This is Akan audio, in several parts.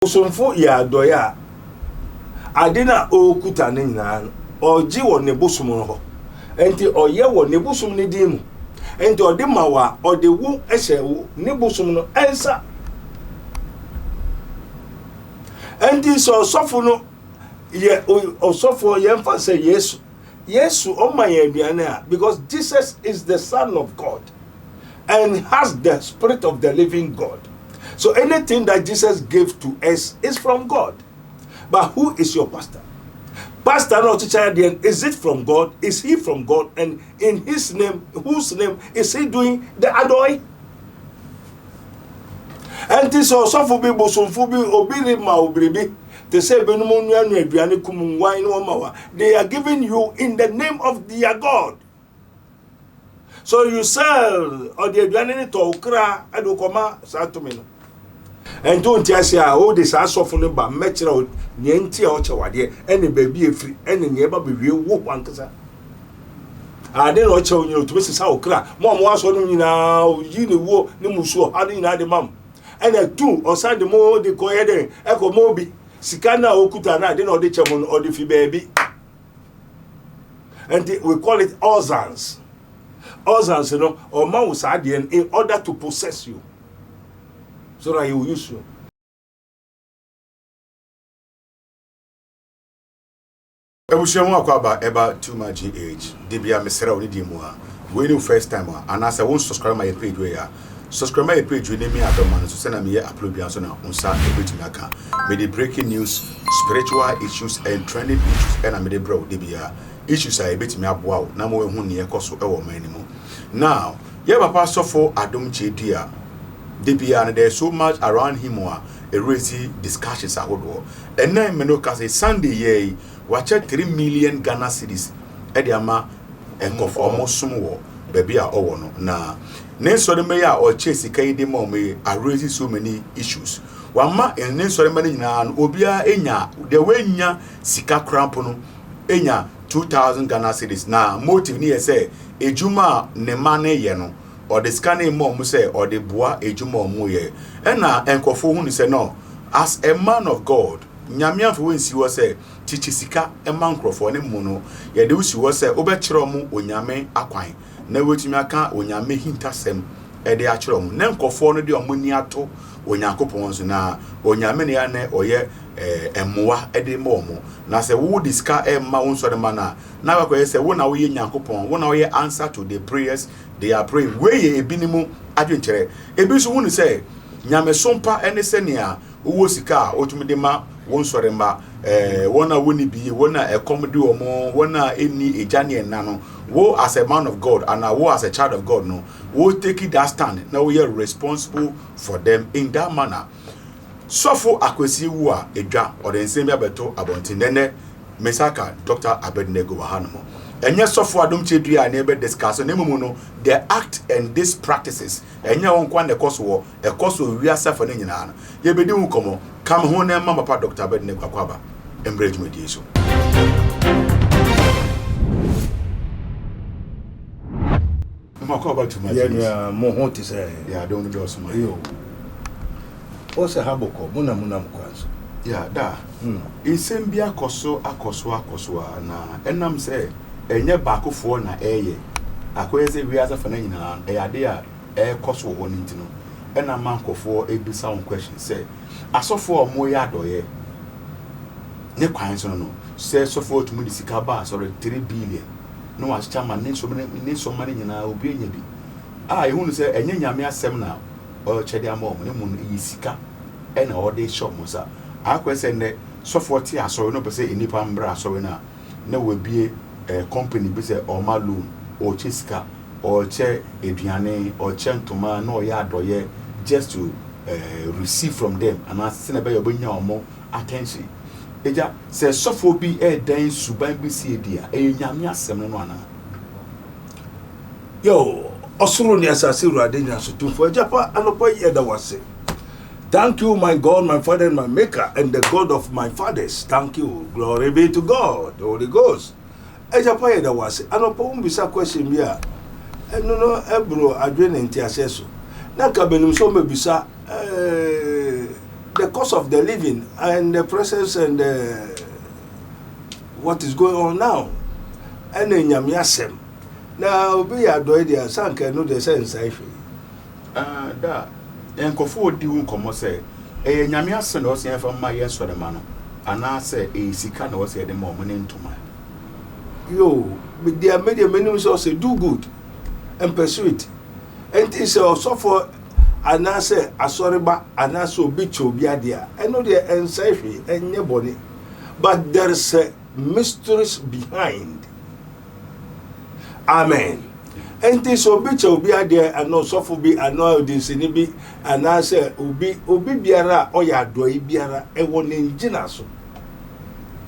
Osomfo ya doya adina okuta ne nyina oji wo ne bosum no ho enti oye wo ne bosum ne dim enti ode mawa ode wu ehye wo ne bosum no ensa enti so sofo no ye osofo ye mfa say Yesu o man ye aduane a because Jesus is the Son of God and has the Spirit of the living God. So anything that Jesus gave to us is from God. But who is your pastor? Pastor not teacher, is it from God? Is he from God? And in his name, whose name is he doing the adoy? And this also for people, so for be obiri ma obribi. They say they are giving you in the name of their God. So you sell or the aduane to okra adokoma satomino. And don't just say, oh, this are softened by metro, Nienti or Chawadi, any baby free, any neighbor be real whoop one. I didn't know show you to Mrs. Hawkra. Mom was on you now, you wo, Nimuso, having the mum. And a two or Sunday more the coede, Echo Mobi, Sikana Okutana, then or the chamon or the baby. And we call it Ozans. Ozans, you know, or Mouse Adian in order to possess you. So that he will use you. Ebushemu akwaba eba too much age. Debia mesera oni di mu a. We new first time and as I won't subscribe my page we ya. Subscribe my page we name me Adom so send am here upload bi so na unsa ebetumi aka. Me the breaking news, spiritual issues and trending issues and me the bro debia issues are ebetumi aboa na mo ehu ne ekoso e wo man ni mu. Now, ye papa Sofo Adom Chedia. And there's so much around him a racy discussions are wood. And then Menoka Sunday ye watch 3 million Ghana cedis Ediama and of almost some war baby are all no na so the mayor or chase Kyei me are raising so many issues. One ma and then so many na obia enya the way nya sika crampono enya 2,000 Ghana cedis na motive ni say ejuma ne mane ye no or the scanning mom say or the bois ejuma moye ena enkofo hu ni say no as a man of God nyamia fo wensi wo say tichisika e man krofo ne mu no ye de usi wo say obekire mu onyame akwan na wetumi aka onyame hintasem e de akire mu na enkofo no de omoni ato onyakopon so na onyame ne ya ne oye emmoa e de momo na say wo diska e ma won so de mana na akwa say wo na wo ye nyakopon wo na wo ye answer to the prayers they are praying we ebinimu adwenchere ebisu hu ni say nyame sompa ene senia wo sika otumi de ma won sore ma wona woni biye wona ekomde omo wona eni ejane ena no wo as a man of God and wo as a child of God no wo take that stand now we are responsible for them in that manner. Sofo akwesi wu a edwa or the nsem abeto abontin nene mesaka Dr. Abednego wahanomo enye Sofo Adom Chedua na ebe discuss na emumu no the act and these practices enye won kwa na ekoso wi asafa na nyina no ye bedi hu komo kam ho na mama papa Dr. Abednego akwaba embrace medie so makwaba to my yeah mo ho ti say yeah don't do so my yo o se haboko muna mkwanzo yeah da insem bia akoso na enam say enye bakofo na eye akoyeze wiaza fa na nyina eyade a ekoso ho ntino ena mankofo ebisa on question say asofo omoye adoye ne kwan so no say sofo tumu di sika ba sorry 3 billion no was chairman ne so mane nyina obi enya bi ehunu say enye nyame asem na o chede amom ne mu yi sika ena ode shop musa akwese ne sofo ti asoro no be say enipa mbra asoro na webie company be say or ma loan or chiska or che eduane or chentoma no ya adoye just to receive from them and as na be yobonya omo attention eja say sofo bi dan suban bi si edia nyame asem no ana yo osoro ni asase ruade nya so tumfo ejapa anopo yeda wase. Thank you, my God, my Father, and my Maker, and the God of my fathers. Thank you. Glory be to God, the Holy Ghost. Ejapa yeda wase anopo umbisa question bia no ebro adwene nti aseso na ka benum so mebisa the cost of the living and the presence and what is going on now. And then Yamiasem. Now, be a doidia, Sanka, no, the sense I feel. Da, and Kofo do come say, a Yamiasen was here from my yes for the man, and I say a Sikan was here the moment into my. Yo, but their media minimums also do good and pursue it. And it's also for an answer, a sorry, but an answer bicho biadia. I know the anxiety and your body, but there is a mysteries behind. Amen. And this bicho biadia and no suffer be annoyed this in be an answer ubi biara or ya doi biara a one in Jinaso.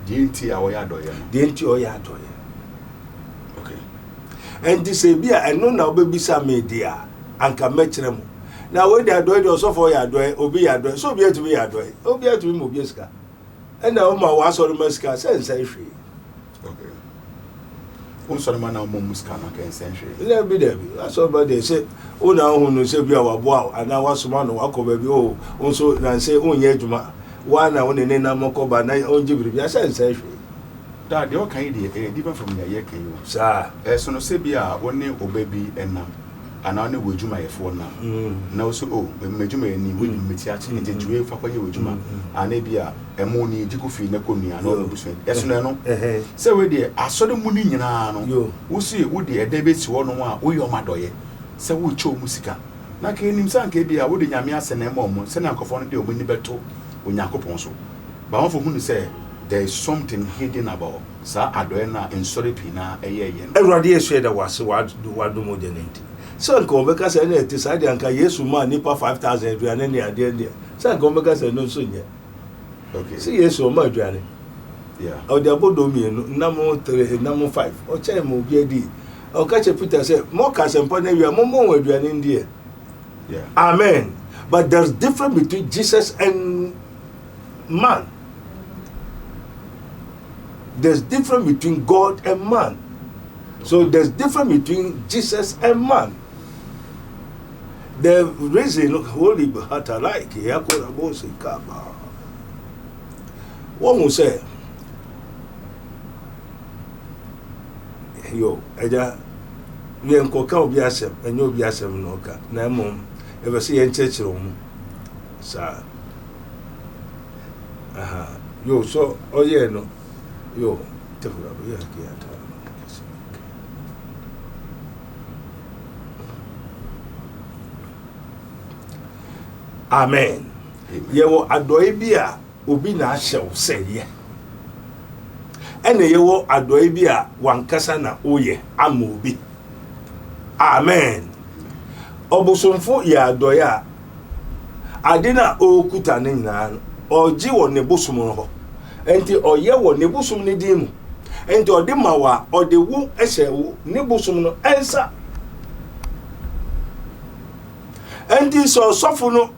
DNT or Yadoya. DNT or Yadoya. And this be I know now baby some media and can match them. Now when they are doing also for your doy, obi your doy, so be to be your doy, obi to be Mobieska. And now my was on the Musca sense I free. Okay. Also, man, now Muska can send you. Let me there. That's all but they say, oh, now who say we are wow, and I was one who walk over you also and say, oh, yeah, one I want to name Moko, but I own Jibril. I said, that the kind different from the year can you, sir. As soon as Sabia, one name or baby and now, and I know would you my phone now. Now, so, oh, Majuma and you will meet and the Jewel for you with Juma, and Abia, and Moni, Dikufi, Nakoni, and all the Bushman. As soon as I know, so we dear, I saw the moon in you, who see, would dear David's one one, we are my doye, so we show Musica. Now, came him some Kabia, would the Yamias and Emom, send Uncle for the Winnibeto, when Yacoponso. But one for whom say, there is something hidden about Sir Adoena and Soripina a year. Everybody said that was what do more than it. So Combekas and it decided and Kayesu man nipa 5,000 and any idea there. So Combekas and no sooner. Okay. See, yes, so much, Johnny. Yeah. Or the Abodomi, number 3, number 5, or Chemo BD. Or catch a Peter said, more cast and pony, you are more with you in India. Yeah. Amen. But there's difference between Jesus and man. There's difference between God and man. So there's difference between Jesus and man. The reason Holy Heart like one will say, yo, Eja, we are Coca Biasem, and you'll be Asem Noka. Namon, ever see in church room, sir. Aha, yo, so, oh, yeah, no. Yo, Amen. Yewo adoe bia obi na ahye say ye. Ene yewo adoe bia wankasa na oye ama obi. Amen. Obusomfo ye adoe a ade na okuta ne nyina oji wo ne bosom no ho. Enti oye wo ne bosom ne din mu. Enti ode mawa ode wu ehye wo ne bosom no ensa. Enti so sofo no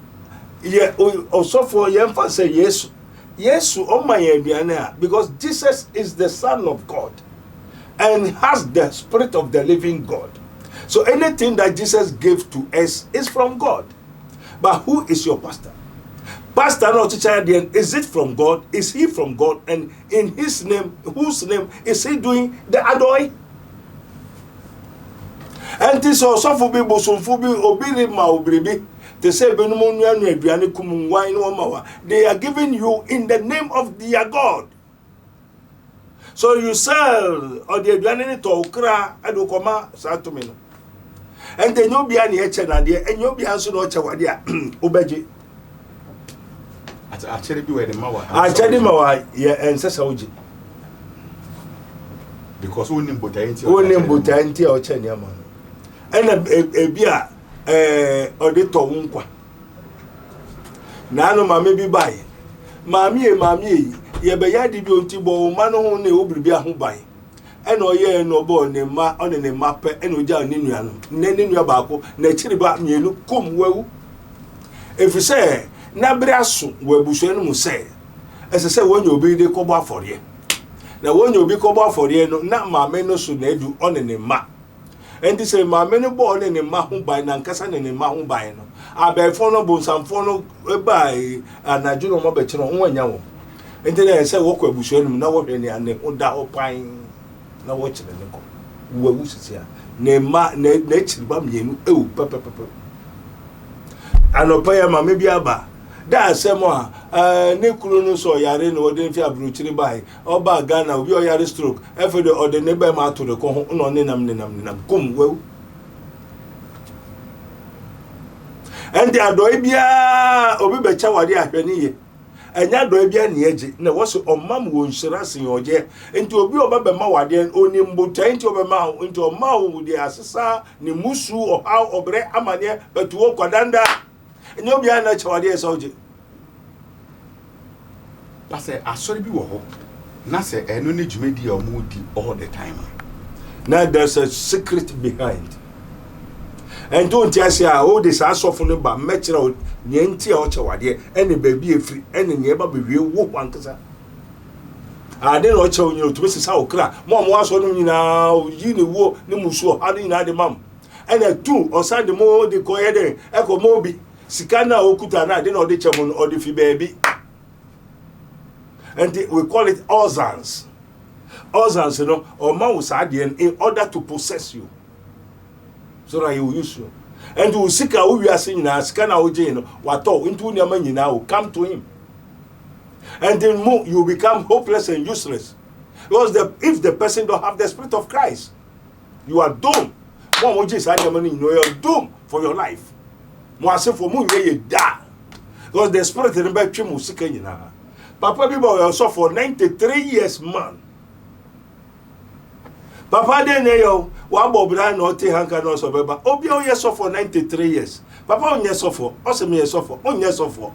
ye osofo ye mfa say Yesu o ma ye aduane because Jesus is the Son of God and has the Spirit of the living God. So anything that Jesus gave to us is from God. But who is your pastor? Pastor not teacher, is it from God? Is he from God? And in his name, whose name is he doing the adoy? And this also for people so for be obiri ma obribi. They say they are giving you in the name of their God. So you sell or the aduane to okra adokoma satumino. And then you be an eche and you be answer no chawadia obeji. Actually be where the mawa. Actually mawa yeah and sasaoji. Because only botainti or chenya man. And a beer auditor unkwa. Nano mame bi buy. Mammy, ye be yadi bi ontibo mano ne obribia ho buy. And oye no bo ne ma on ne map and uja ninuano. Neni nuabako, ne chiriba mienu kum wewu. If you say, Nabrasu, webushenu muse. As I say, when you be the coba for ye. Now when you be coba for ye, no, not mamma no soon do on ne ma. And this is my many born in a mahu by Nankasa and in mahu by no. I bear for no bones and for no by and I do no more better on 1 year. And then I said, walk with Bushon, now what any and the old pine. Now watching the nickel. We will see here. Nature bam yen, oh, pepper. And no pay my maybe aba. That's some more. Nicola so yare no didn't feel brutally by. Or by Ghana, we are yare stroke. Every the or the neighbor mat to the con on nenam come well. And the adoibia obibecha wadi ahwani and ya adoibia nieje na wo so omam wo nshirase oje enti obi obaba ma wade oni mbuta enti obama enti oma wo de asesa ni musu o ha obre amane betuwo kwadanda enye obi ana chawade esa oje ba say asori bi wo ho na say eno ne dwumedi omudi all the time. Now there's a secret behind. And don't you say, oh, this are softening by metro, Nienti or Chawadi, any baby free, any neighbor be real one. I didn't watch you to Mrs. Hawkra. Mom was on you now, you know, Nimuso, adding the mum. And a 2 or Sunday more the Koyede, Echo Mobi, Sikana Okutana, didn't know the chamon or the baby. And we call it Ozans. Ozans, you know, or mouse in order to possess you. So that he will use you. And you will seek who we are seeing now, scan out Jane, what all into your money now, come to him. And then you become hopeless and useless. Because if the person don't have the Spirit of Christ, you are doomed. One more just your money, you are doomed for your life. More say for moon, you die. Because the Spirit in the bedroom will seek you now. Papa people also for 93 years, man. Papa then yo wa bobra no te hanka no so beba obi o yes for 93 years. Papa on yes for o me yes for on yes for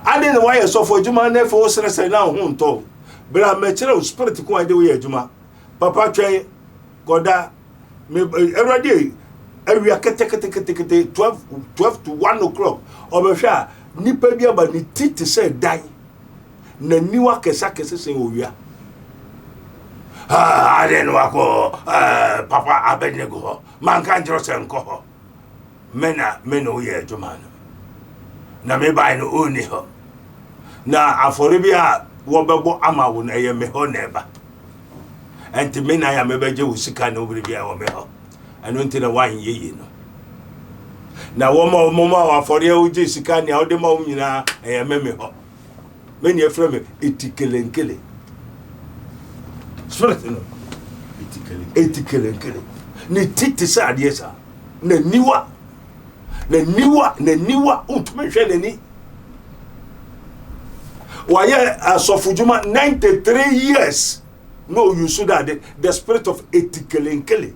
ade no wa yes for juma na for sere na ho nto bra me kire spirit ko ade wo ye juma papa twen goda me everyday awia kete 12 to 1 o'clock obehwa nipa bi aba ni titi say dan na niwa kesa se owia. I didn't walk, Papa Abednego, man can't just enco. Meno ye, Juman. Na me buy no only her. Na aforibia, wobabo ama won a ye me ho neba. And to me, I am a beja who sick and over the or me ho. And until a wine ye no. Now, one more moment for the old Jessica, now the momina, I am me ho. Many a friend, it Spirit no etikele ni titi sa de sa na niwa utme hwe ni waye asofujuma 93 years no you should that the spirit of etikele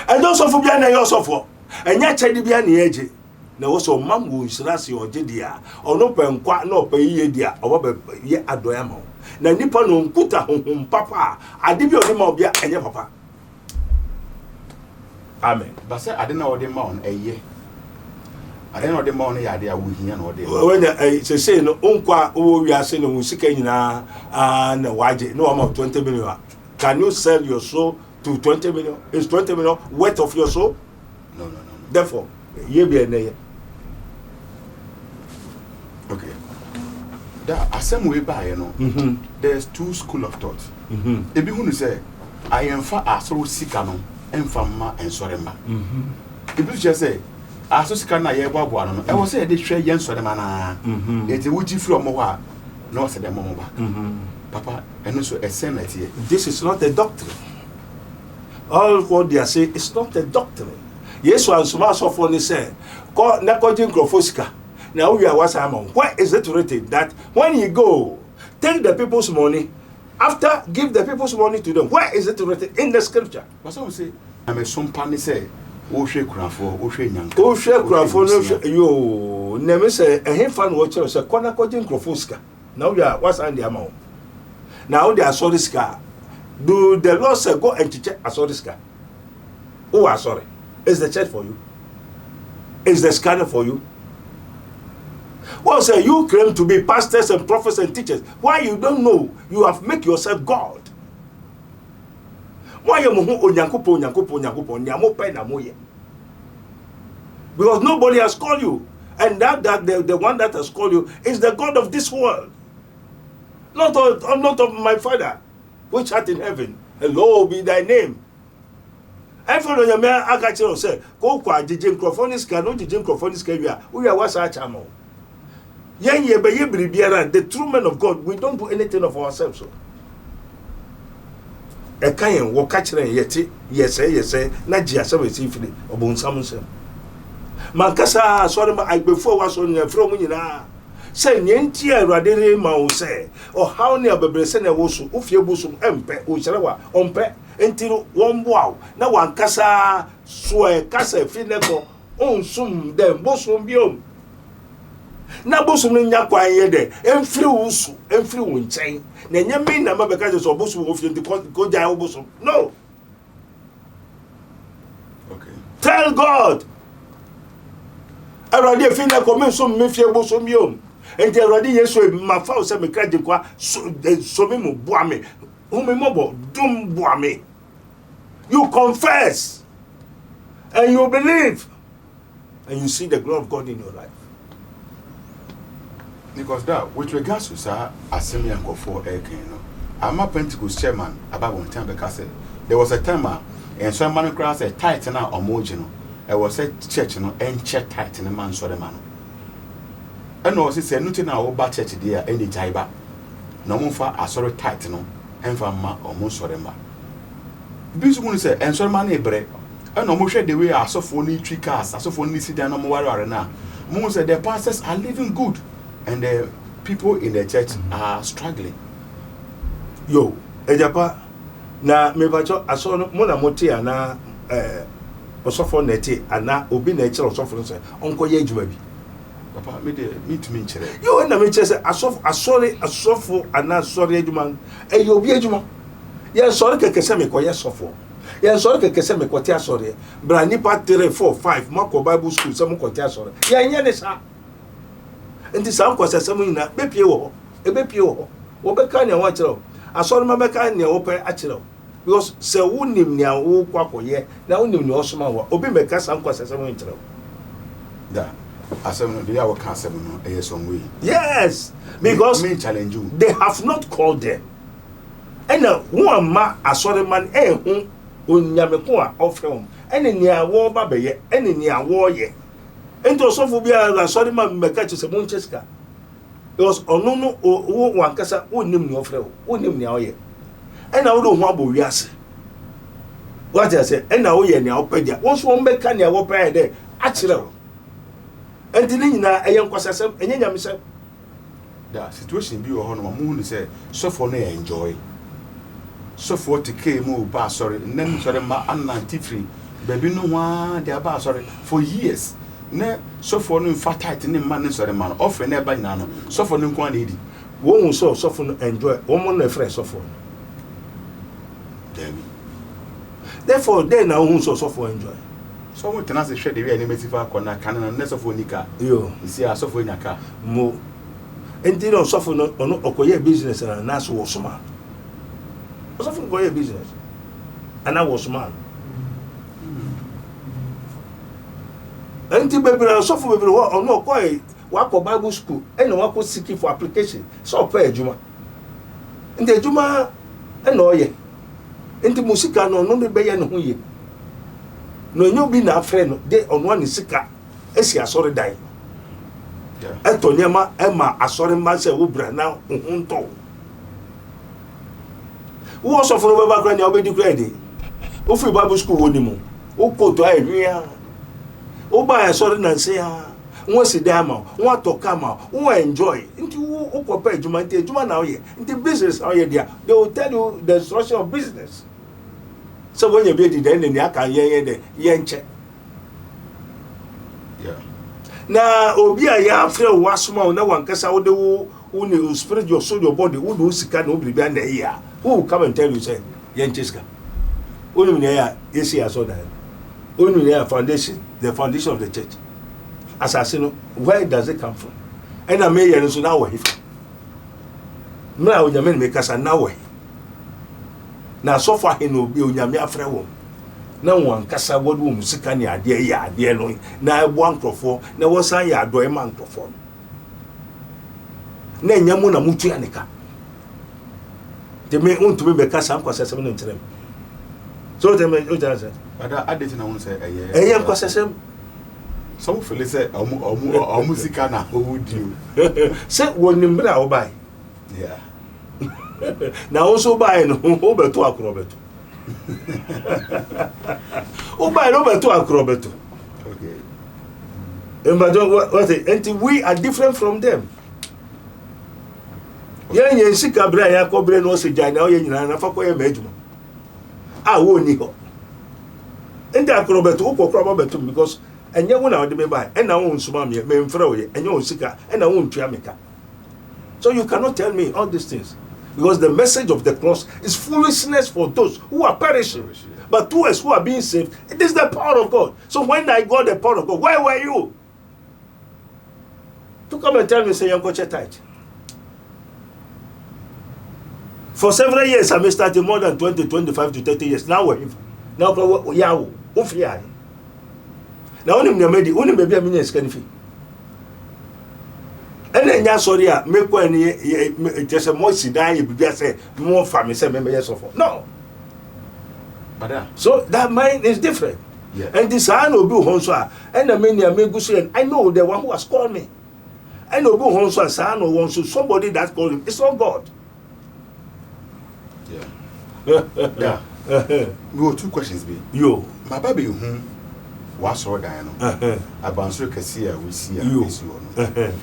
and those of bia na yo sofo enya chedi bia na eje na wo so mam wo nsirase oje dia ono pe nkwa na ope yiye dia obo ye adoya ma na nipa no nkuta honhom papa ade bi odi ma obia enye papa amen ba se ade na odi ma on eye ade na odi ma on ya ade a wo hia na odi when se no onkwa wo wiase no musika nyina na waje no amount 20 million. Can you sell your soul to 20 million? Is 20 million worth of your soul? No. Therefore ye be na okay. That same way by you know, there's two school of thought. Ebi hunu say I am fa aso sika no emfa ma ensore ma. Ebi just say aso sika na ye boabo no. E wo say dey hwe ye ensore ma na. Eti wuji free omo ho a no say dem omo ba. Papa eno so esenete here. This is not a doctrine. All what they are saying is not a doctrine. Yes, one small Sofo ni say ko na ko jin krofosika. Now we are what's among. Where is it written that when you go, take the people's money, after give the people's money to them? Where is it written in the scripture? What I say? I'm a son pani say, O she crafo, O she nyank. O she crafo, yo, never say a him fan watcher, say, Kona Kojin Krofuska. Now we are what's on the amount. Now they are sorry scar. Do the Lord say go and teach a sorry scar? Oh, I'm sorry. Is the church for you? Is the scanner for you? Well, say you claim to be pastors and prophets and teachers. Why you don't know? You have made yourself God. Why you onyankopo nyamo pe na moye? Because nobody has called you. And the one that has called you is the God of this world. Not of my Father, which art in heaven. Hallowed be thy name. Everyone your man agachi say, go kwa jijim crofoniska, no jijim crofoniska we are what's our chamo. The true men of God, we don't do anything of ourselves. So. A kayan will catch them yet, yes, not just a symphony or bon samuel. Mankasa, sorry, I before was on your from you. Say, Yentia Radere Mao say, or how near Babresena was Ufia Busum Empe, Ucharawa, Ompe, until one wow. Now one Casa, Swe, Casa, Fineco, on sum, then Bosum Biom. Na bosom nya kwa yede emfiri wusu emfiri wunchen na nya me na mabeka je so bosom wo fienti ko ja wo bosom no. Okay, tell God Aradi efi na ko me so me fie bosom yom enti Aradi Yesu ma fa o se me kraje kwa so me mo bua me hu me mobo dum bua me. You confess and you believe and you see the glory of God in your life. Because that, with regards to Sir Assembly and for Airkin, I'm a Pentecost chairman about 1 time because there was a time and some man across a titan or marginal. I was a church and church titan a man so the man. And also said nothing now about church dear any jaiba. No more for a sorry titan and for ma or most of them. This one say, and so money break. And no more share the way I saw for only 3 cars, I saw for only sit down on warrior now. Moon said the pastors are living good. And the people in the church are struggling. Yo, Ejapa, na mebacho aso mona moti ana osofo neti ana obi na echiro osofo nse onko ye adwuma bi. Papa, me to me chere. Yo na me chere se asofo ana sorry adwuma e yo bi adwuma. Ye sorry kekese me koye sofo. Ye sorry kekese me kote asori. Bra nipa 3 4 5 mako Bible school se mo kote asori. Ye nye ne sa. Nti sa nkwasa semu ina bepie wo ebepie wo obeka ne wa kire asori ma beka ne wo pe a kire because se wonim ne wo kwakoye na wonim ne osoma wo obi meka sa nkwasa semu kire da asemu dey our cancer no e some way. Yes, because me challenge you, they have not called them and one ma asori man hu onyameko a ofrem ene ne awo ba beye ene ne awo ye. Ento Sofo bia sorry ma meka che se mon cheska because ono no wo wankasa wonim ne ofre wonim ne awoye ena wo do ho abo wiase what I say ena wo ye ne awopadia wo so mbeka ne awopa de a kire wo enti ni nyina eye nkwasasem enye nyamesem da situation bi wo ho no mo hu say Sofo no enjoy Sofo to came mu ba sorry nen sorry ma ananti free baby no wa de ba sorry for years. Ne Sofo no fatate ne man sorry man offer na ba nyina no Sofo no nko na edi wo hu so Sofo no enjoy wo mo na frɛ Sofo therefore then na hu so Sofo enjoy so mo tena se hwɛ de wi animati fa akɔna kan na ne Sofo nika yo isi a Sofo nyaka mo enti no Sofo no ono okoye business na so wo soma Sofo go business ana wo soma enti bebere Sofo bebere wo ono koy wako Bible school ene wako seeking for application so pa adwuma enti adwuma ene oye enti musika no no be ye ne ho ye no nyo bi na afre no de ono ne sika esi asori dan eto nyema ema asori ma se wo bra na hunto wo Sofo no baba kra nya obedi kra de wo free Bible school woni mu wo koto ahwia wo ba asori na se ya won si dama won atoka ma won enjoy nti wo kopa adwuma nti adwuma na oye nti business oye dia they will tell you the structure of business so when you be the then ni aka ye de ye nche na obi a ya afre wasoma na wankasa wo de wo ni spirit your soul your body wo do sika na obi bia na ya who come and tell you say ye nche sika onu ni ya yesi ya so that onu ni ya foundation the foundation of the church assassin where does it come from and I may yen so now we now you mean make us now way na Sofo ahene obi onyame afrɛ wo na won kasa wode wo musika ne ade ya ade no na ebo ankrofo na wo san ya adoe ma ankrofo na nyamu na mutu ya nika de me untumi be kasa ankwasesem no nkyerem so de me o janse ada adete na won say eye ankwasesem some feel say omu sika na owu dio say wonimra wo bai yeah na also bai no o beto akrobeto o bai no beto akrobeto okay what and we are different from them. Yen yen sika bra ya kobre no se jai na o yen nyina na fa ko ye majuma wo ni ho enda akrobeto o kokro beto because enye wo na o de me bai e na wo nsuma me mfra wo ye enye o sika e na wo ntua meka. So you cannot tell me all these things because the message of the cross is foolishness for those who are perishing, but to us who are being saved, it is the power of God. So when I got the power of God, where were you to come and tell me say young coach tight? For several years, I may start more than 20, 25 to 30 years. Now, now, now, only baby, I mean, it's kind of fee. And then, yeah, sorry, make when just a more sidai, you be say more family, say, member, yes, Sofo. No. So that mind is different. Yeah. And this I know be Honsa, and the many I may go say, I know the one who has called me. I know be Honsa, son, or one, so somebody that called him. It's not God. Yeah. We have two questions be. Yo. My baby was all dying. Abansur Cassia, we see a you.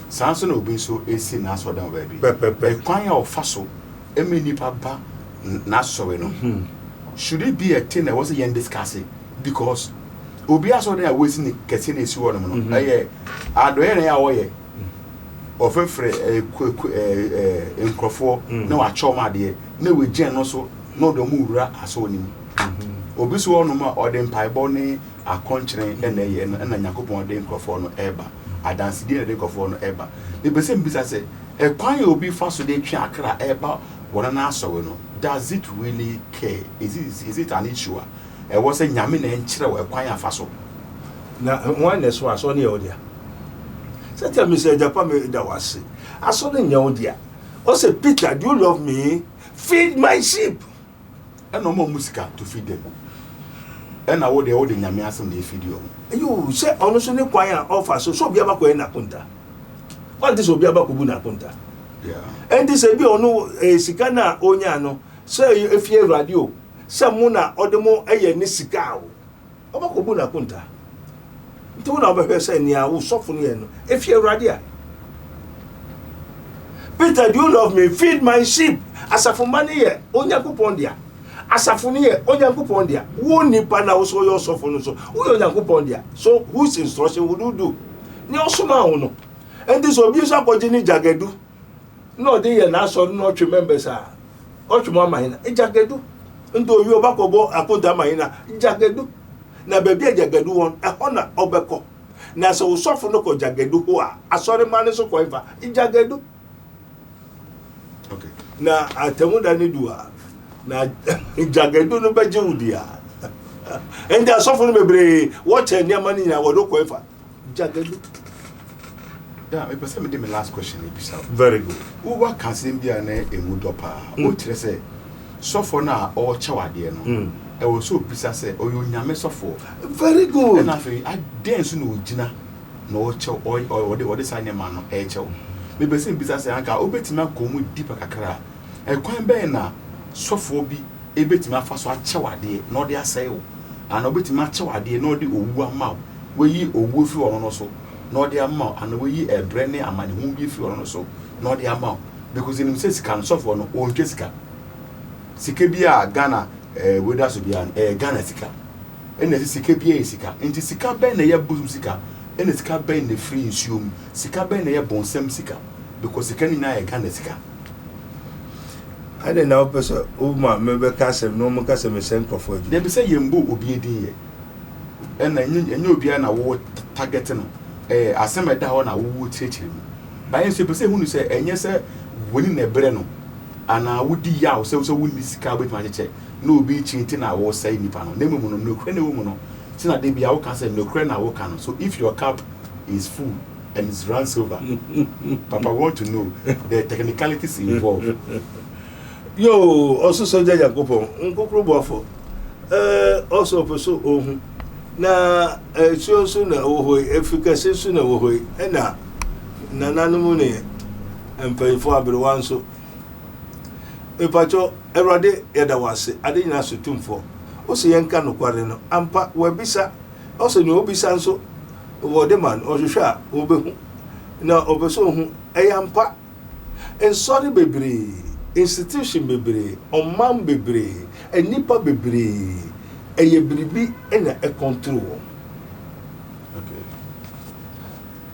Samson will be so AC Nassau down baby. A choir of Faso, Emily Papa Nassau. Should it be a thing that was a young discussing? Because Obia saw there wasting the Cassini is one. I do any away. Of a free in Crawford, no, I show my dear, no, with Jen also. No the mura asoni obi so no ma odin pai boni akonchire na yakopon odin krofo no eba adanse die odin krofo no eba e be sem bisa se e kwan obi fa so de twa akra eba wona na asowe no does it really care is it an issue e was nyame na enchire we kwan afa so na one is so aso ne odia say tell me say Japan me da wase aso ne nya odia o say Peter, do you love me? Feed my sheep. And no more musica to feed them. And I would the old Yamiasum they feed you. You say honestly choir offer so be about na punta. What this will be about kubuna punta. Yeah. And this be ono sikana onya no. Say if you radio, say muna odemo eye ni sika o. Oba kubuna punta. Nti una be say nia wo sofo no ye no. If you radio. Peter, do you love me? Feed my sheep. Asafo mani ye onya kupon dia. Asafo ni ye onya kupon dia. Wo nipa na wo so yo sofo no so. Wo onya kupon dia. So whose instruction would you do? Ni osuma wo no. And this obi so akọje ni jagedu. No dey ye na so no twe members a. O twe mo amahina. E jagedu. Ndo oyi obakobo akonta amahina. Jagedu. Na bebi e jagedu won e hona obeko. Na so sofo no ko jagedu ho a. Asore mane so ko ifa. E jagedu. Okay. Na atemunda ni dua na jagedo no beje udia ende asofo no bebre watch any mani na wodo kwefa jagedo. Yeah, I person me the last question e very good. Who what can say bia na emudopa o tire say sofo na o chawade no e wo so bisa say oyo nyame sofo very good. And afi I dance no ogina na o chew o de sanye man no e chew me be say bisa say anka obetima komu deeper kakra e kwan be na sofo bi e betima fa so achewade na ode asai wo ana obetima achewade na ode owu ama we yi owu fi ono no so na ode ama ana we yi ebre ne amane hu bi fi ono no so na ode ama because in say sika sofo no o ntwe sika bia Ghana weda so bia Ghana sika ene sika bia sika enti sika be na ye buzum sika ene sika be na free nsuom sika be na ye bonsam sika because sika ni na ye Ghana sika. I don't know person my member castle no mo castle me send for you. They be say yembo obi edin ye. Na enye obi na wo target no asem da ho na wo tiechiri mu. Ba yen so be say hunu say enye say woni na ebre no ana wudi ya so wuni sika bet ma cheche no be chinti na wo say nipa no nemu mu no kre na wo mu no tina de bia wo kan say no kre na wo kan so if your cup is full and it's runs over papa want to know the technicalities involved. Yo also so jaja kopo nkokro bofo also person ohun na so na ohoi efficacy so na ohoi na nananom ne empayfo abrewan so epacho erade yeda wase ade nyina so tumfo o se yenka no kware no ampa wabisa o se no obisa nso wo de man o hwehwa obehu na obeso hu eyampa ensori bebre institution bebre omam bebre enipa bebre eye biribi ena e control. Okay.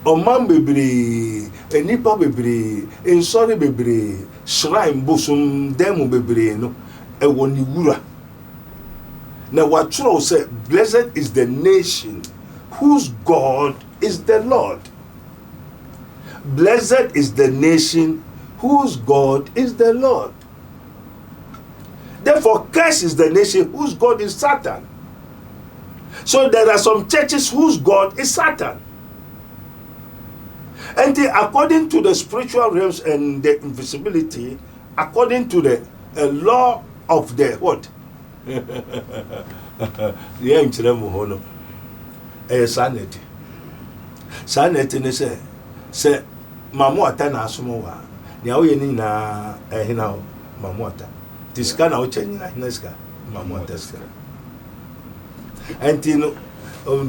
Omam bebre enipa bebre ensori bebre shrine bosum demo bebre no e woni wura na watro say blessed is the nation whose God is the Lord. Blessed is the nation whose God is the Lord. Therefore, cursed is the nation whose God is Satan. So there are some churches whose God is Satan. And according to the spiritual realms and the invisibility, according to the law of the what? Sanity. Sanity ne say mamu ata na asomo wa nia oye ni na ehina mamu ata tiska na oche ni na hineska mamu ata ska entino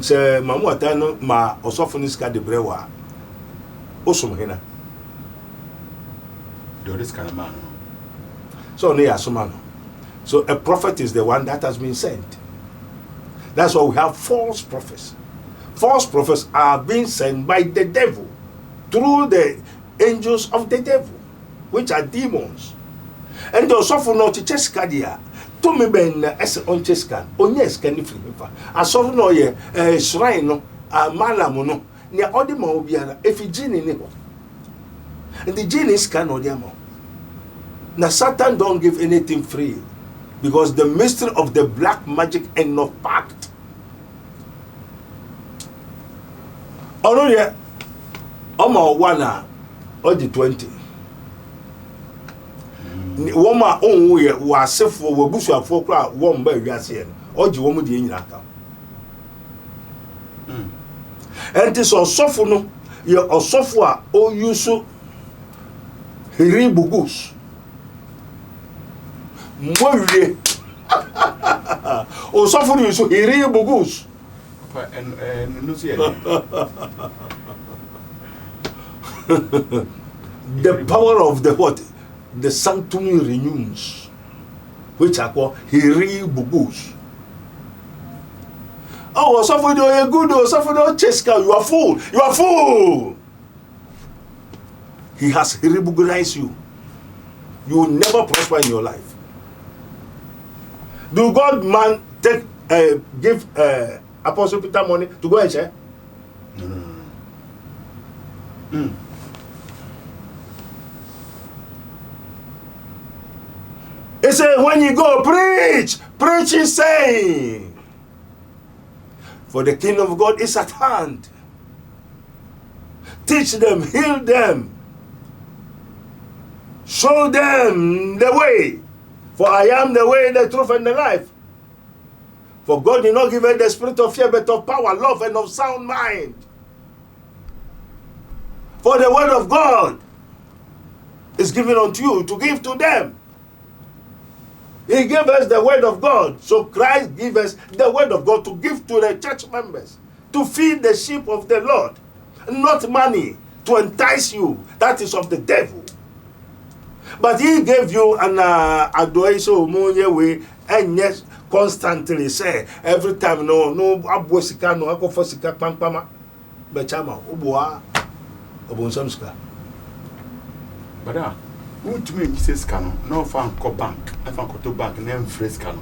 say mamu ata no ma osofo ni ska de brewa osom hina there is kind of man so ne asoma no so a prophet is the one that has been sent. That's why we have false prophets. False prophets are being sent by the devil through the angels of the devil, which are demons. And the suffer not to cheskadia. To me ben as on cheskan, on yes can if I saw no ye shrine no a malamuno near Odimo biana if you genie neighbor. And the genies can odiamo. Now Satan don't give anything free because the mystery of the black magic and not pact. Oh no, yeah. Oma wana odi 20. Woma onwu ye wasefo webusuafo kra womba wiase en. Oji womu de nyina aka. Enti so sofo no ye osofo a o yusu hiri bugus. Mwowie. Osofo no yusu hiri bugus. No see the power of the what? The sanctum renews, which are called hiri bugus. Oh, suffer you good, oh, suffer no cheska, you are fool, you are fool. He has hiribugized you. You will never prosper in your life. Do God man take give Apostle Peter money to go and share? No. He said, when you go preach is saying, for the kingdom of God is at hand. Teach them, heal them, show them the way. For I am the way, the truth, and the life. For God did not give us the spirit of fear, but of power, love, and of sound mind. For the word of God is given unto you to give to them. He gave us the word of God. So Christ gave us the word of God to give to the church members, to feed the sheep of the Lord. Not money to entice you. That is of the devil. But he gave you an adoration way, and yes, constantly say every time no abosika no akofosika pampama bechama oboa obonsamska. Bada won't me say scan no fan co bank I fan to bank name phrase scan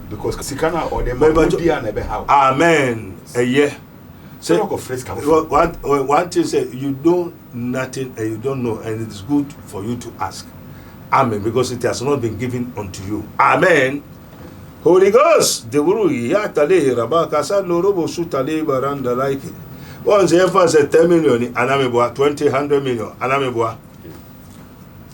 because sikana or the money and ebe how. Amen. Yeah. So no phrase scan. One thing say you know nothing and you don't know, and it is good for you to ask. Amen. Because it has not been given unto you. Amen. Holy Ghost, the Guru, Yatale, Rabakasa, Norobo, Sutale, Baranda, like it. Once the infant said 10 million, Anameboa, 20, 100 million, Anameboa.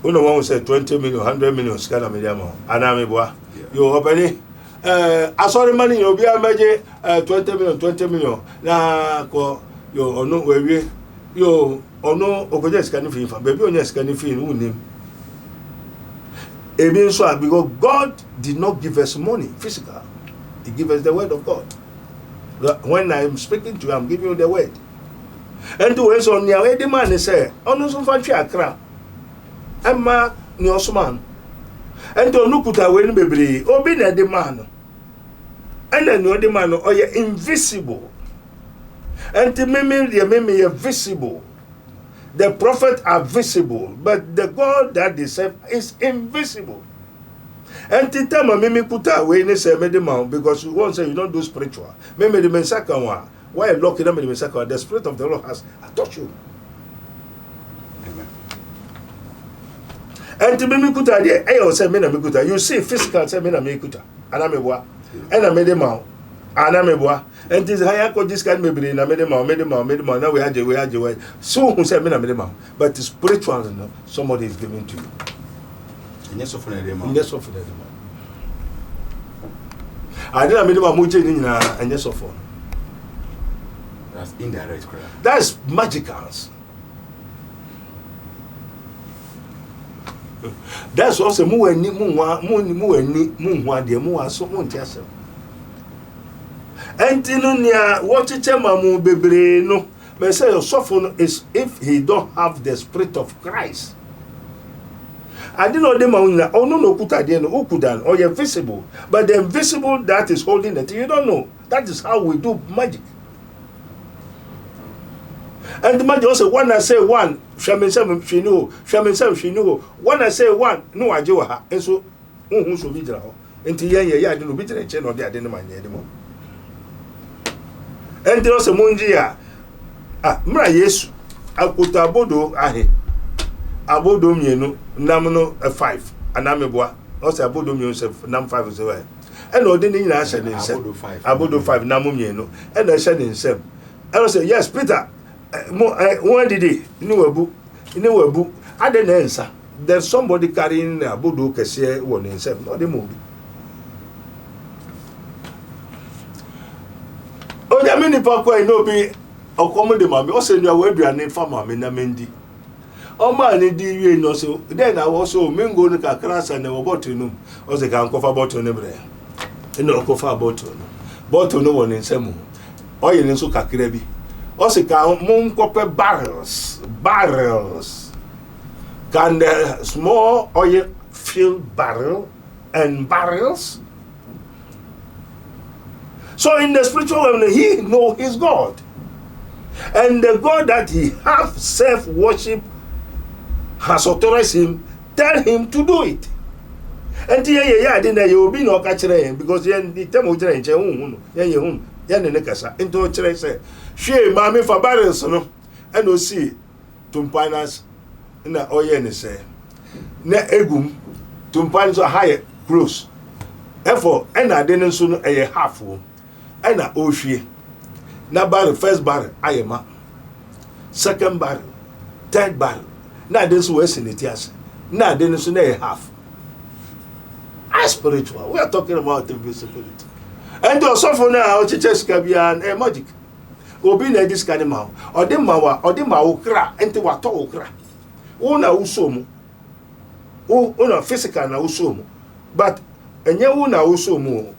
Uno one said 20 million, 100 million, Scana Mediamo, Anameboa. You open it. I saw the money, you'll be a magic 20 million. Now, you or no, where you or no, over scanning fee, baby on your scanning fee, who name. It means so because God did not give us money, physical. He gave us the word of God. When I'm speaking to you, I'm giving you the word. And to us on your way, the man is say, oh no, so fancy a crap. Emma, no man. And to look at away, baby, or be the man. And then the man, or you're invisible. And to me, visible. The prophets are visible, but the God that they serve is invisible. And to tell me, me kuta away, ne say me the man, because you won't say you don't do spiritual. Me the mensaka one. Why you locking them in the mensaka? The Spirit of the Lord has touched you. Amen. And to me kuta there, I say me na me kuta. You see physical say me na me kuta. Ana me boa. And I made them out. Ana me boa. And this higher court this can be na made them out. Now we had the way. So who said me na made them out. But the spiritual, you know, somebody is giving to you. Yes, of them. Yes, of them. I didn't make them out much in and yes, of all. That's indirect. That's magicals. That's also mu so montiasa. Entinu nia watch mamu bebre no. Me say Sofo is if he don't have the Spirit of Christ. I didn't know them oh no kuta de no ukudan or you're visible, but the invisible that is holding it, you don't know. That is how we do magic. And the magic also when I say one, she know. When I say one, no ajoha. And so who so be draw. Enti ye I don't be the chain or the identity anymore. And there also munjia. Mra Yesu akuta abodo ahe. Abodo mienu namno 5 anameboa. Also abodo mienu se nam 5 so well. And odi ni nyina hye ne nsem. Abodo 5 namu mienu. And I hye ne nsem. And say yes Peter one did ni wabu ade na ensa. There's somebody carrying abodo kese won nsem. No dey move. Oja mini pakwa no be okomo de mama o se nua wa aduane fa mama na mendi o ma ni di wie no so then I also mengo no kakra sa na wo bottle no o se kan kofa bottle no bre eno kofa bottle no won nsem o ye ni so kakra bi o se kan mo nkope barrels can the small oil fill barrel and barrels. So in the spiritual realm, he know his God. And the God that he have self-worship has authorized him, tell him to do it. And then you will be no catch him because the time of into a church say, she mammy for barrels, no, and no see tumpinas in the oil say, ne egum tumpinas are higher close. Therefore, and I didn't soon a half room. And na ohwie na barrel first barrel ayema second barrel third barrel na this was in it yes na then so na half as spiritual we are talking about invisibility and the Sofo na o church kabian magic obi na this kind man odima wo kra enti wato wo kra wo na usomu wo na physical na usomu but and you will now also more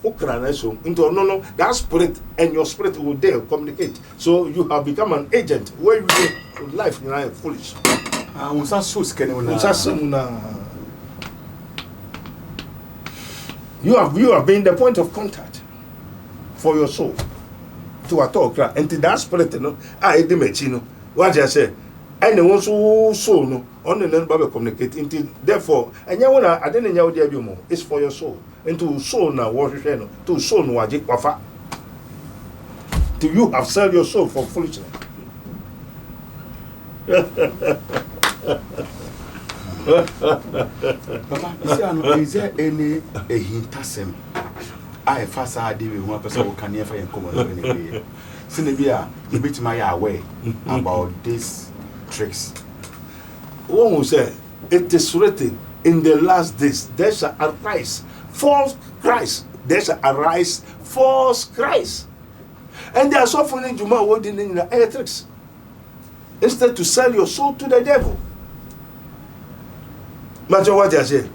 into no that spirit and your spirit will there communicate. So you have become an agent where you live life foolish. You have been the point of contact for your soul to a talk and to that spirit what I say and the ones who soul no on the non communicate into therefore and you wanna I didn't know the more it's for your soul and to soul now worship to soul no waji kwafa do you have sell your soul for foolishness Papa, is there any a hintasem? I fast I did with one person who can never come anyway. Sinibia, you beat my way about these tricks. One will say, it is written in the last days, there shall arise false Christ. There shall arise false Christ. And they are suffering Juma holding in the tricks. Instead to sell your soul to the devil. Imagine what I say.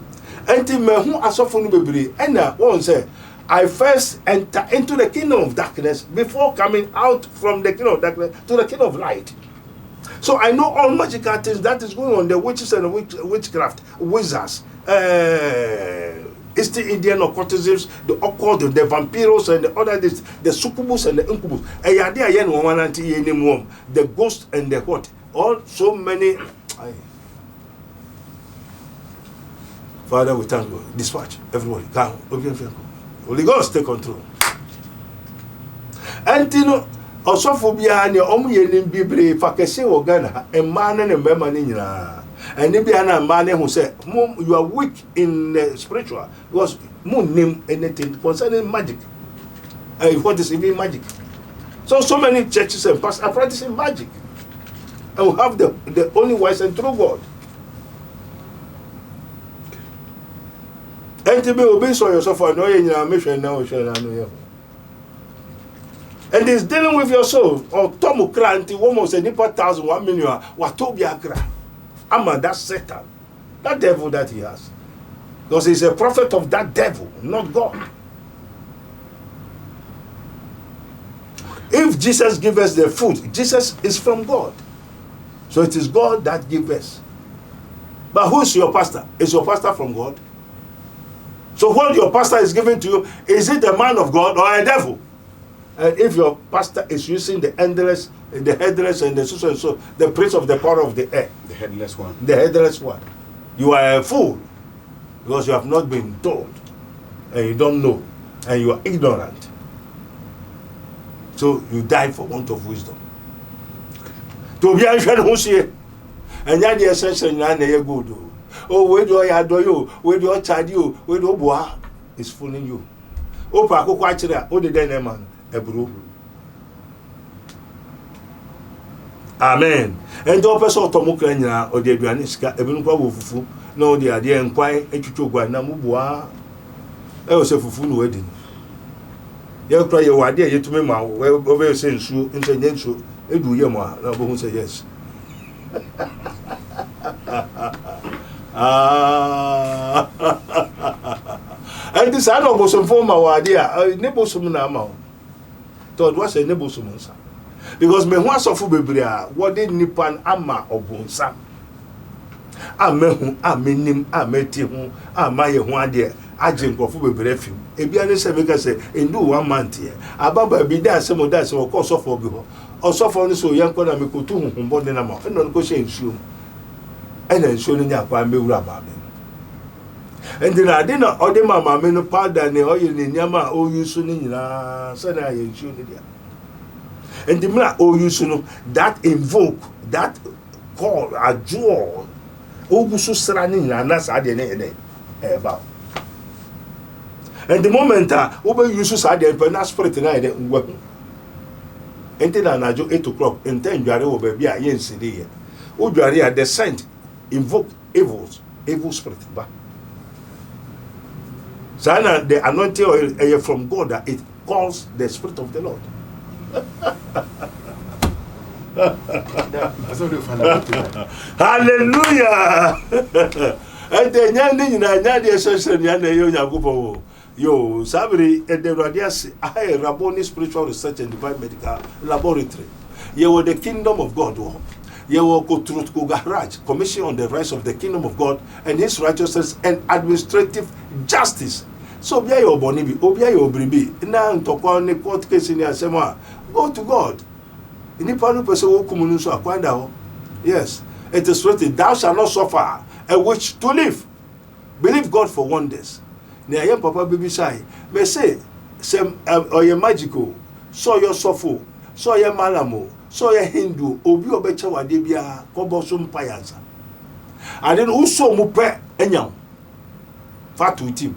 Until me who are suffering baby. And one say, I first enter into the kingdom of darkness before coming out from the kingdom of darkness to the kingdom of light. So I know all magical things that is going on, the witches and the witchcraft, wizards, East Indian occultisms, the occult, the vampiros and the other, the succubus and the incubus. The ghost and the what? All so many. Father, we thank you. Dispatch everybody. Come. Holy Ghost, take control. And you know, osophobia and your own yenin bibre fakese organa, a man and a member. And maybe a man who said, Mom, you are weak in spiritual. Because moon name anything concerning magic. What is even magic? So many churches and pastors are practicing magic. And we have the only wise and true God. And to be obeyed on yourself for annoying your mission now, and it's dealing with your soul. Or Tomu Kranti, woman said, Nipa 1,000, 1 million, Watobia Kra. Ama, that's Satan. That devil that he has. Because he's a prophet of that devil, not God. If Jesus gives us the food, Jesus is from God. So it is God that gives us. But who is your pastor? Is your pastor from God? So what your pastor is giving to you, is it a man of God or a devil? And if your pastor is using the headless and the so, the prince of the power of the air. The headless one. The headless one. You are a fool because you have not been told and you don't know and you are ignorant. So you die for want of wisdom. To be a and yet the essential good. Oh, where do I adore you? Where do I charge you? Where do bois is fooling you? Oh, Paco Quachera, oh, the day man, a brew. Amen. And the person to Mukrania or the Bianiska, even Kwafu, no, the idea and quiet, and you go and Namubois. I was a fufu wedding. You cry your idea, you to me, ma, where saying so, intelligent, and do you, ma, no one say yes. And this I know some form of idea, Nebosum Nama. Todd was a Nebosumunsa. Because me was of Bibria, what did Nipan Ama or Bonsa? I mean, I mean, I met him, I my one dear, I drink of Bibrefu. A Bianis America say, and do 1 month here. Ababa be there, some of that, or course of Obo. Or so for so young Konamiku, whom born in a month, and not go shame shoe. And then showing your prime rabbi. And then I didn't order my mamma no pardon the oil in Yama, oh, you soon in said I in and the man, oh, you soon that invoke, that call a jaw, oh, so surrounding and that's I didn't about. And the moment over you so sad, but not spirit tonight, weapon. And then I do 8 o'clock, and 10 you are over, be a yen city. Oh, you are here, the saint invoke evil spirit. Sana the anointing oil from God that it calls the spirit of the Lord. Hallelujah. And then Yandi session yo Sabri and the Radias I Rabboni Spiritual Research and Divine Medical Laboratory. You were the kingdom of God. You will go through to Garage, Commission on the Rise of the Kingdom of God and His righteousness and administrative justice. So be your bonibi, obia your bribi. Now to call the court case in Asema. Go to God. In the panu person who come so acquire. Yes, it is written, thou shalt not suffer a witch to live. Believe God for wonders. Near your papa baby shy. May say, some or your magical, so your Sofo, so your Malamo. So a Hindu, Obi Obecha Wadebia, Kobosum Payansa. and then also mu pe enyam fatu team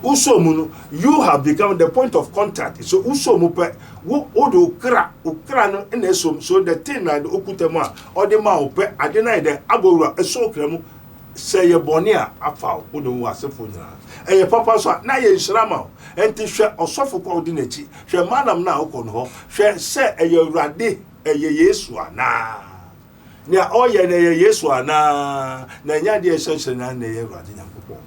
also mu you have become the point of contact so also mu pe wo do okra no na so the thing na okutemu a ode ma wo pe ade na de abowura eso okra mu say ye boni a afa wo do asefo nyina eye papa so na ye nsirama enti hwe osofo ko odi na chi hwe manam na okọ no ho hwe se eye urade eye Yesu ana nia oye na eye Yesu ana na nya de ehye na na eye urade nyankopọ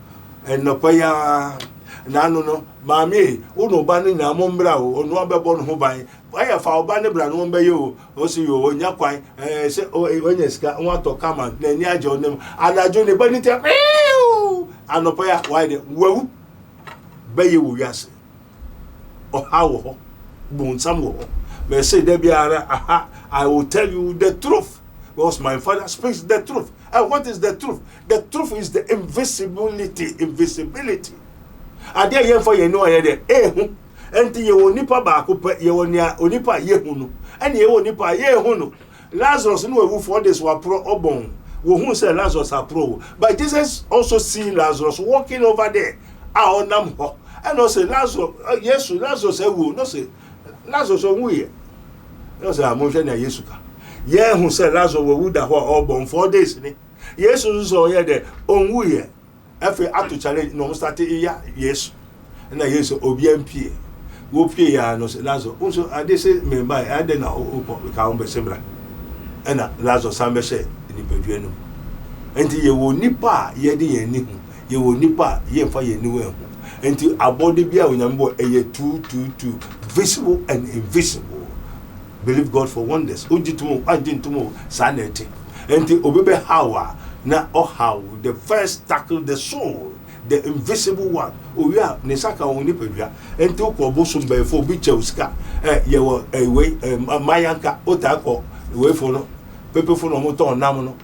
enopa ya na no mami unu ba ni na mo mbra o onu abebo no ho ban aya fa oba ne bra no mbe yo o si yo onya kwan se onya sika won to kama na ni aje onem adajo ne bani te anopa ya why de wawu baye wo wiase o hawo ho bun sam wo me say there biara aha I will tell you the truth because my father speaks the truth. And what is the truth? The truth is the invisibility. Ade yen for ye no ye de hu enti ye wonipa ba ko pe ye wonia onipa ye hu no ene ye wonipa ye hu no Lazarus no wu 4 days wa pro obon wo hu say Lazarus a pro but Jesus also see Lazarus walking over there a onam ho and no say Lazarus yes Lazarus e wu no say Lazarus wu ye no say amon hwe na Yesu ka ye hu say Lazarus wu da ho obon 4 days ni Yesu so ye de onwu ye efe atu challenge no start iya Yesu na Yesu obiampie wo pie ya no Lazarus unso ade se me bai ade na opo ka on be sebra ena Lazarus sambe she ni pedue no enti ye wo nipa ye de ye ni hu ye wo nipa ye fa ye ni we hu enti abode bia onyambo eye 2 visible and invisible. Believe God for wonders ojitumo ajintumo sanete enti obebe hawa na how the first tackle the soul, the invisible one. Oh yeah, nesaka oni pedua. Enti ko bosum be fo bi cheuska. Ye wo we mayanka otako we fo no. Pepe fo no moto nam no.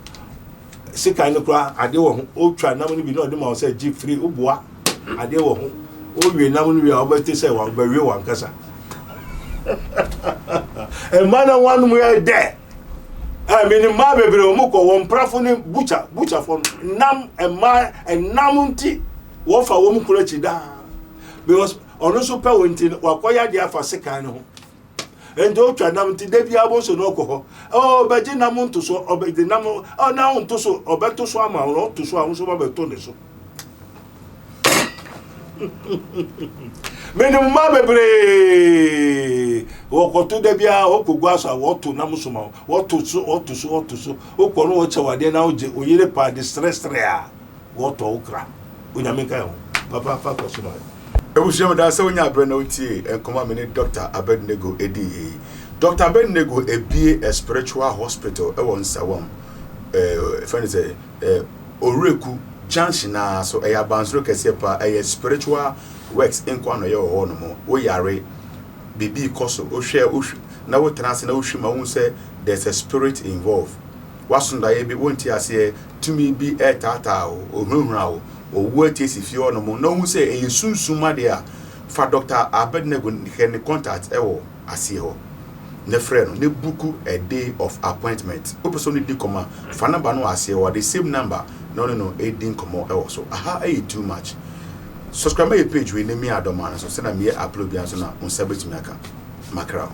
Sika no kra ade wo ho. O twa nam no bi no de ma say GHC3 oboa. Ade wo ho. O we nam no wi a obete say wa be we wan kasa. E mana one we there. I mean, my baby, won prafuni butcher for nam and my and namunti what for woman kulechida because on so pe wonti wakoya dia for second ho and do twa namunti de bia bo so no ko oh beji namuntu so obedi namu oh na unto so obeto so ama no to so ahun so ba beto ne so menu ma bebre wokoto de bia okogwa so woto namusoma woto so okwo no chawade na oje oyire pa the stress rea woto okra onyameka ho papa fa kwasoma ebushem da se onya abre na otie enkoma me ne Dr. Abednego edi Dr. Abednego ebie a spiritual hospital e won sawam friend say oreku junction na so e abansro kese pa e spiritual works enkwa no ye ho no mo wo yare bibi koso o hwe na wo transe na wo hwe ma wo say there's a spirit involved wasunda ye bi wonti ase tumi bi etata o ohunhura o wo atiesi fi ono mo no wo say e sunsuma de a fa Dr. Abednego ne contact e wo ase ho ne frɛ no ne buku a day of appointment o person ni di koma fa number no ase ho the same number no e din komo e wo so aha e too much. Subscribe my page we name me Adom so send me upload bia so na on sabet me aka makra.